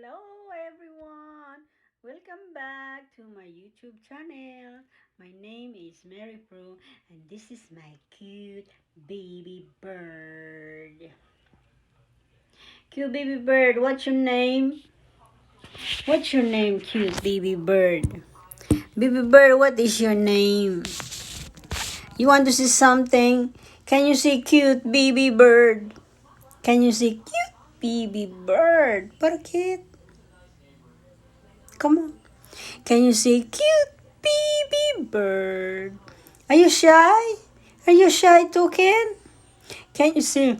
Hello everyone! Welcome back to my YouTube channel. My name is Mary Pro and this is my cute baby bird. Cute baby bird, what's your name? What's your name, cute baby bird? Baby bird, what is your name? You want to see something? Can you see cute baby bird? Can you see cute baby bird? Bakit? Come on. Can you see cute baby bird? Are you shy? Are you shy talking? Can you see?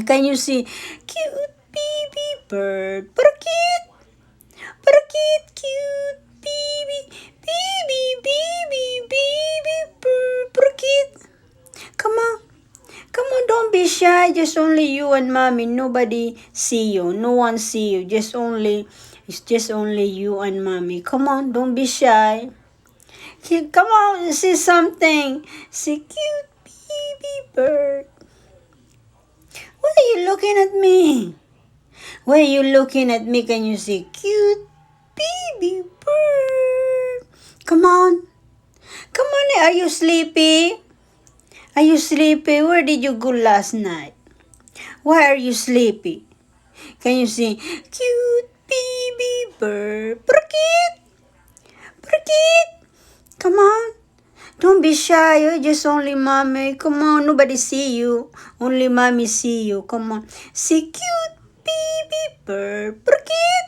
Can you see cute baby bird? Bakit? Bakit cute baby bird? Bakit? Come on. Come on, don't be shy. Just only you and mommy. Nobody see you. No one see you. It's just only you and mommy. Come on, don't be shy. Come on, see something. See cute baby bird. Why are you looking at me? Why are you looking at me? Can you see cute baby bird? Come on. Come on, are you sleepy? Are you sleepy? Where did you go last night? Why are you sleepy? Can you see cute baby bird? Bakit? Bakit? Come on. Don't be shy. You're just only mommy. Come on. Nobody see you. Only mommy see you. Come on. See cute baby bird. Bakit?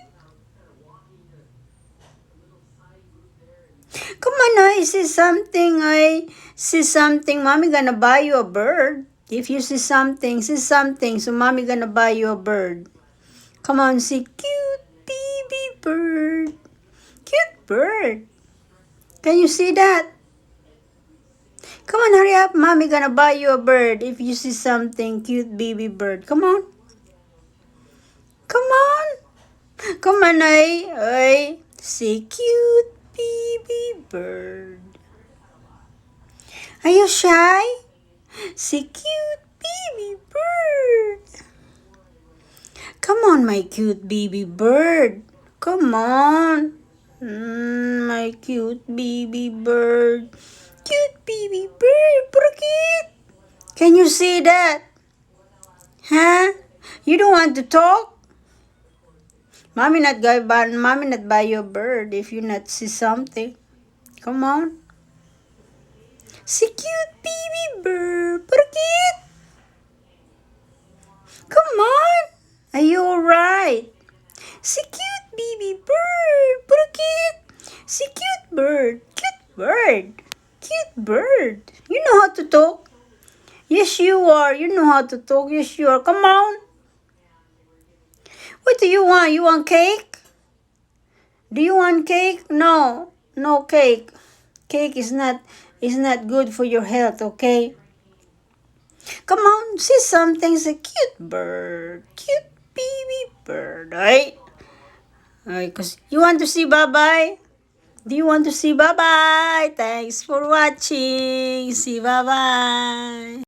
Come on, I see something. I see something. Mommy gonna buy you a bird. If you see something, see something. So mommy gonna buy you a bird. Come on, see cute baby bird. Cute bird. Can you see that? Come on, hurry up. Mommy gonna buy you a bird if you see something cute baby bird. Come on. Come on. Come on, I see cute baby bird. Are you shy? See cute baby bird. Come on, my cute baby bird. Come on. My cute baby bird. Cute baby bird. Bakit? Can you see that? Huh? You don't want to talk? Mommy not buy you a bird if you not see something. Come on. See cute baby bird. Bakit? Come on. Are you alright? See cute baby bird. Bakit? See cute bird. Cute bird. Cute bird. You know how to talk. Yes, you are. You know how to talk. Yes, you are. Come on. What do you want? You want cake? Do you want cake? No. No cake. Cake is not good for your health, okay? Come on. See something. It's a cute bird. Cute baby bird. Right? Because you want to see bye-bye? Do you want to see bye-bye? Thanks for watching. See bye-bye.